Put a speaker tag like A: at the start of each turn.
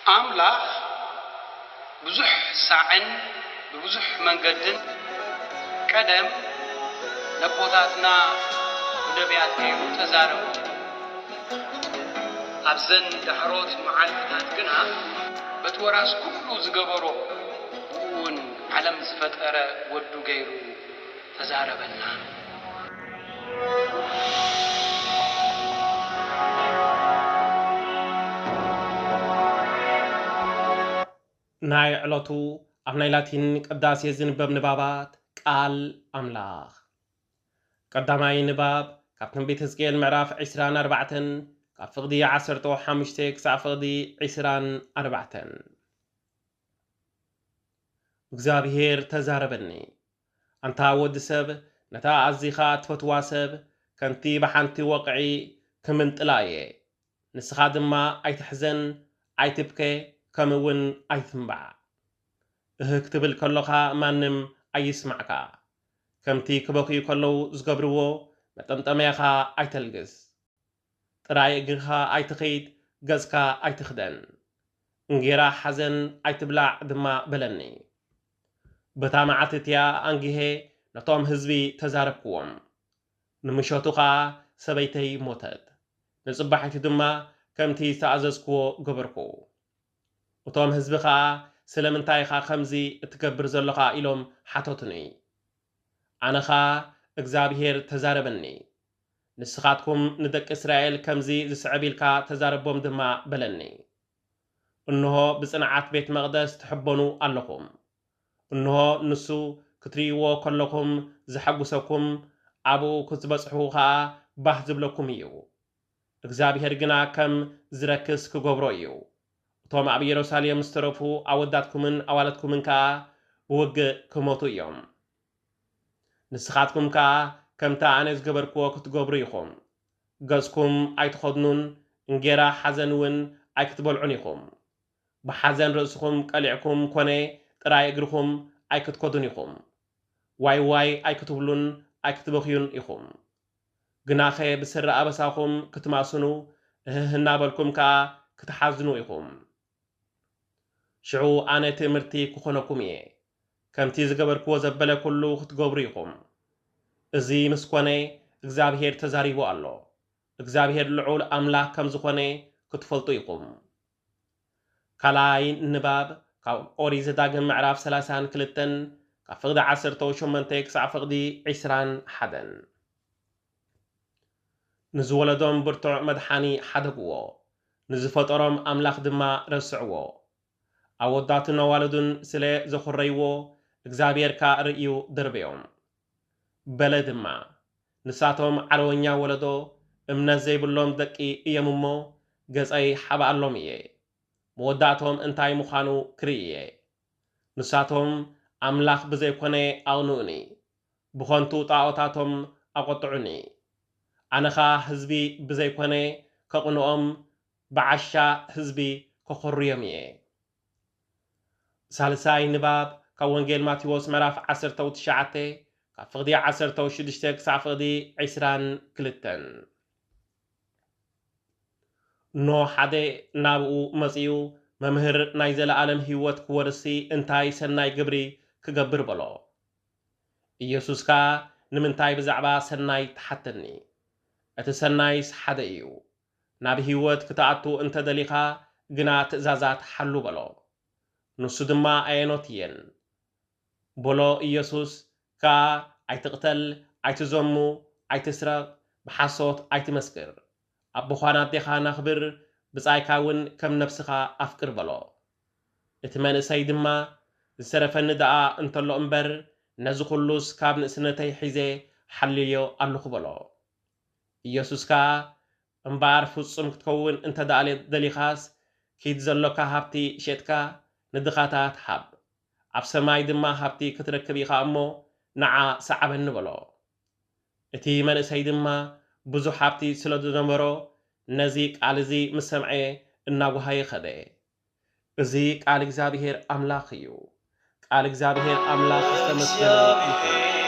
A: أملاخ بزح ساعن ببزح منقدن قدم نبوتاتنا ودبيات كيرو تزارو أبزن دحروت معالفتات كنا بتوراس كله زقبرو ون علم زفتر ودو غيرو تزاربنا
B: ناي علوتو أبناي لاتين قداس يزن بنبابات قال أملاخ قداماي نباب كابتن بيت حزقيل معراف 24 كافقدي 15 كافقدي 24 እግዚአብሔር ተዛረበኒ አንታ ወድ ሰብ ነታ አዚኻ ትፈትዋ ሰብ ከንቲ በሓንቲ ወቅዒ ክምንጥላየ ንስኻ ድማ ኣይትሕዘን ኣይትብከ ከምውን ኣይትምባዕ ክትብል ከለኻ ማንም ኣይስማዕካ ከምቲ ክበኽዩ ከለው ዝገብርዎ መጠምጠመያኻ ኣይተልግስ ጥራይ እግርኻ ኣይትኸይድ ገዝካ ኣይትኽደን እንጌራ ሓዘን ኣይትብላዕ ድማ በለኒ በታ መዓትትያ አንጊሄ ነቶም ህዝቢ ተዛረብክዎም ንምሸቱኻ ሰበይተይ ሞተት ንጽባሕቲ ድማ ከምቲ ዝተኣዘዝክዎ ገበርኩ እቶም ህዝቢኻ ስለምንታይኻ ከምዚ እትገብር ዘለኻ ኢሎም ሓተቱኒ ኣነኻ እግዚአብሔር ተዛረበኒ ንስኻትኩም ንደቂ እስራኤል ከምዚ ዝስዕቢልካ ተዛረቦም ድማ በለኒ እንሆ ብጽንዓት ቤት መቕደስ ትሕበኑ ኣለኹም እንሆ ንሱ ክትሪይዎ ከለኹም ዝሐጉሰኩም ኣብኡ ክትበጽሑ ከዓ ባህ ዝብለኩም እዩ እግዚአብሔር ግና ከም ዝረክስ ክገብሮ እዩ እቶም ኣብ ኢየሩሳሌም ዝተረፉ ኣወዳትኩምን ኣዋለትኩምን ከዓ ብውግእ ክሞቱ እዮም ንስኻትኩም ከዓ ከምታ ኣነ ዝገበርክዎ ክትገብሩ ኢኹም ገዝኩም ኣይትኸድኑን እንጌራ ሓዘን እውን ኣይክትበልዑን ኢኹም ብሓዘን ርእስኹም ቀሊዕኩም ኮነ ጥራይ እግርኹም ኣይክትከዱን ኢኹም ዋይ ዋይ ኣይክትብሉን ኣይክትበኽዩን ኢኹም ግናኸ ብስረ ኣበሳኹም ክትማስኑ እናበልኩም ከዓ ክትሓዝኑ ኢኹም ሽዑ ኣነ ትእምርቲ ክኾነኩም እየ ከምቲ ዝገበርክዎ ዘበለ ኩሉ ክትገብሩ ኢኹም እዚ ምስ ኮነ እግዚአብሔር ተዛሪቡ ኣሎ እግዚአብሔር ልዑል ኣምላኽ ከም ዝኾነ ክትፈልጡ ኢኹም ካልኣይ ንባብ ካብ ኦሪት ዘዳግም ምዕራፍ 32 ካብ ፍቕዲ 18 ክሳብ ፍቕዲ 21 ንዝወለዶም ብርቱዕ መድሓኒ ሓደግዎ ንዝፈጠሮም ኣምላኽ ድማ ረስዕዎ ኣወዳትን ኣዋልዱን ስለ ዘኹረይዎ እግዚአብሔርካ ርእዩ ደርበዮም በለ ድማ ንሳቶም ዓለወኛ ወለዶ እምነት ዘይብሎም ደቂ እዮም እሞ ገጸይ ሓባኣሎም እየ መወዳእቶም እንታይ ምዃኑ ክርእየ ንሳቶም ኣምላኽ ብዘይኮነ ኣቕንኡኒ ብኾንቱ ጣዖታቶም ኣቆጥዑኒ ኣነኻ ህዝቢ ብዘይኮነ ከቕንኦም ብዓሻ ህዝቢ ከኸርዮም እየ ሳልሳይ ንባብ ካብ ወንጌል ማቴዎስ ምዕራፍ 19 ካብ ፍቕዲ 16 ክሳብ ፍቕዲ 22 ኖ ሓደ ናብኡ መጺኡ መምህር ናይ ዘለዓለም ህይወት ክወርሲ እንታይ ሰናይ ግብሪ ክገብር በሎ ኢየሱስካ ንምንታይ ብዛዕባ ሰናይ ተሓተኒ እቲ ሰናይስ ሓደ እዩ ናብ ህይወት ክትኣቱ እንተደሊኻ ግና ትእዛዛት ሓሉ በሎ ንሱ ድማ ኣየኖት እየን በሎ ኢየሱስ ካ ኣይትቕተል ኣይትዘሙ ኣይትስረቕ ብሓሶት ኣይትመስክር ኣቦኻን ኣዴኻ ናኽብር ብጻይካ እውን ከም ነፍስኻ ኣፍቅር በሎ እቲ መንእሰይ ድማ ዝሰረፈኒ ደኣ እንተሎ እምበር ነዚ ኩሉስ ካብ ንእስነተይ ሒዘ ሓልዮ ኣለኹ በሎ ኢየሱስካ እምበር ፍጹም ክትከውን እንተደኣ ደሊኻስ ኪድ ዘሎካ ሃብቲ ሸጥካ ንድኻታት ሃብ ኣብ ሰማይ ድማ ሃብቲ ክትረክብ ኢኻ እሞ ንዓ ሰዓበኒ በሎ እቲ መንእሰይ ድማ ብዙሕ ሃብቲ ስለ ዝነበሮ ነዚ ቃል እዚ ምስ ሰምዐ እናጓሃየ ኸደ እዚ ቃል እግዚአብሔር ኣምላኽ እዩ ቃል እግዚአብሔር ኣምላኽ ዝተመስገነ ይሁን